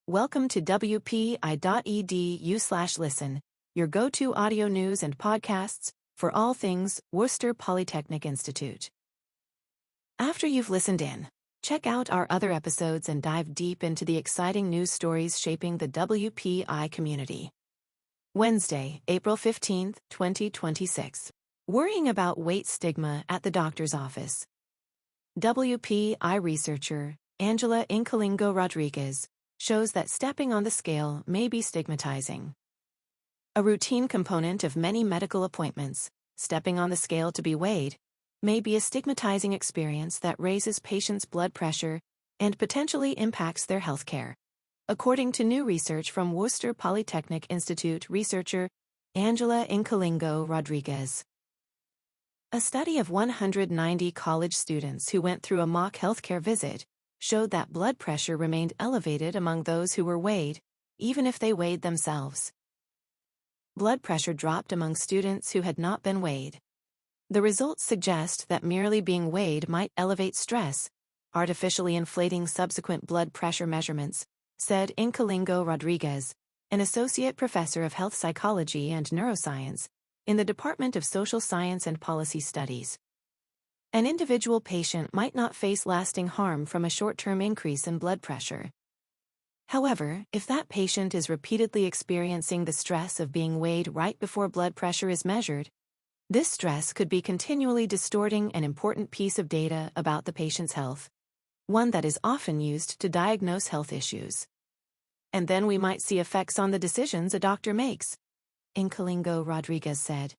Welcome to wpi.edu/listen, your go-to audio news and podcasts for all things Worcester Polytechnic Institute. After you've listened in, check out our other episodes and dive deep into the exciting news stories shaping the WPI community. Wednesday, April 15, 2026. Worrying about weight stigma at the doctor's office. WPI researcher Angela Incollingo Rodriguez shows that stepping on the scale may be stigmatizing. A routine component of many medical appointments, stepping on the scale to be weighed, may be a stigmatizing experience that raises patients' blood pressure and potentially impacts their health care, according to new research from Worcester Polytechnic Institute researcher Angela Incollingo Rodriguez. A study of 190 college students who went through a mock healthcare visit showed that blood pressure remained elevated among those who were weighed, even if they weighed themselves. Blood pressure dropped among students who had not been weighed. The results suggest that merely being weighed might elevate stress, artificially inflating subsequent blood pressure measurements, said Incollingo Rodriguez, an associate professor of health psychology and neuroscience in the Department of Social Science and Policy Studies. An individual patient might not face lasting harm from a short-term increase in blood pressure. However, if that patient is repeatedly experiencing the stress of being weighed right before blood pressure is measured, this stress could be continually distorting an important piece of data about the patient's health, one that is often used to diagnose health issues. And then we might see effects on the decisions a doctor makes, Incollingo Rodriguez said.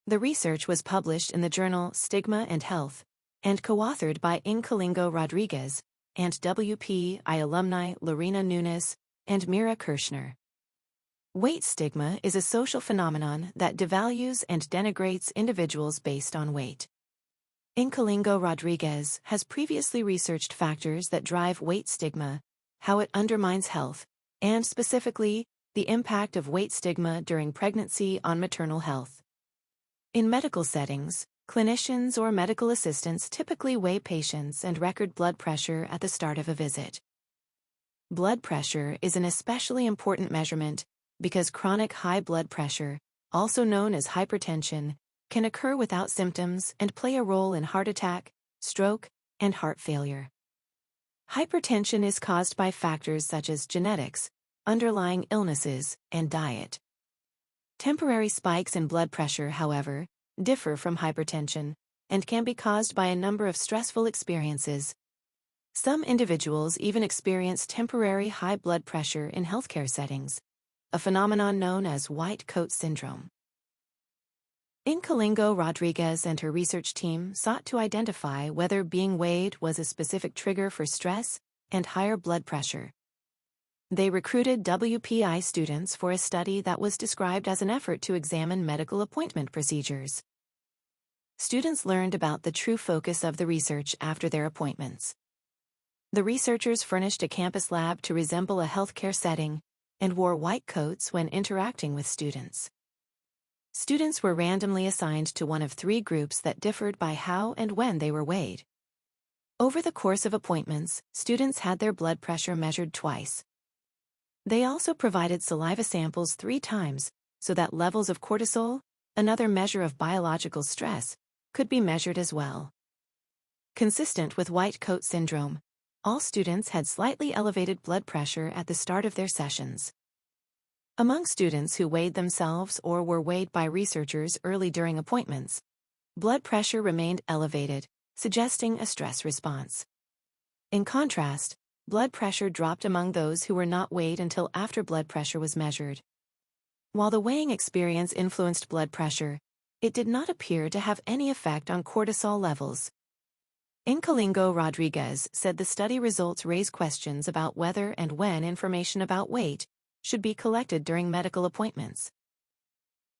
The research was published in the journal Stigma and Health, and co-authored by Incollingo Rodriguez and WPI alumni Lorena Nunes and Mira Kirshner. Weight stigma is a social phenomenon that devalues and denigrates individuals based on weight. Incollingo Rodriguez has previously researched factors that drive weight stigma, how it undermines health, and specifically, the impact of weight stigma during pregnancy on maternal health. In medical settings, clinicians or medical assistants typically weigh patients and record blood pressure at the start of a visit. Blood pressure is an especially important measurement because chronic high blood pressure, also known as hypertension, can occur without symptoms and play a role in heart attack, stroke, and heart failure. Hypertension is caused by factors such as genetics, underlying illnesses, and diet. Temporary spikes in blood pressure, however, differ from hypertension and can be caused by a number of stressful experiences. Some individuals even experience temporary high blood pressure in healthcare settings, a phenomenon known as white coat syndrome. Incollingo Rodriguez and her research team sought to identify whether being weighed was a specific trigger for stress and higher blood pressure. They recruited WPI students for a study that was described as an effort to examine medical appointment procedures. Students learned about the true focus of the research after their appointments. The researchers furnished a campus lab to resemble a healthcare setting and wore white coats when interacting with students. Students were randomly assigned to one of three groups that differed by how and when they were weighed. Over the course of appointments, students had their blood pressure measured twice. They also provided saliva samples 3 times so that levels of cortisol, another measure of biological stress, could be measured as well. Consistent with white coat syndrome, all students had slightly elevated blood pressure at the start of their sessions. Among students who weighed themselves or were weighed by researchers early during appointments, blood pressure remained elevated, suggesting a stress response. In contrast, blood pressure dropped among those who were not weighed until after blood pressure was measured. While the weighing experience influenced blood pressure, it did not appear to have any effect on cortisol levels. Incollingo Rodriguez said the study results raise questions about whether and when information about weight should be collected during medical appointments.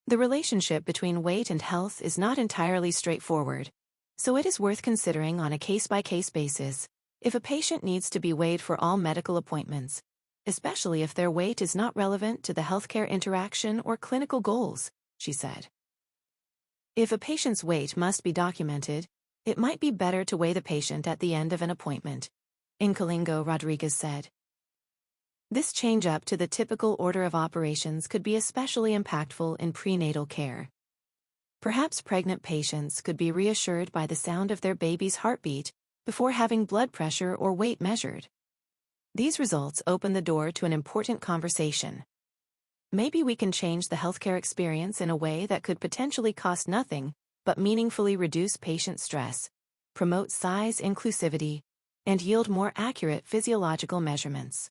The relationship between weight and health is not entirely straightforward, so it is worth considering on a case-by-case basis if a patient needs to be weighed for all medical appointments, especially if their weight is not relevant to the healthcare interaction or clinical goals, she said. If a patient's weight must be documented, it might be better to weigh the patient at the end of an appointment, Incollingo Rodriguez said. This change up to the typical order of operations could be especially impactful in prenatal care. Perhaps pregnant patients could be reassured by the sound of their baby's heartbeat before having blood pressure or weight measured. These results open the door to an important conversation. Maybe we can change the healthcare experience in a way that could potentially cost nothing but meaningfully reduce patient stress, promote size inclusivity, and yield more accurate physiological measurements.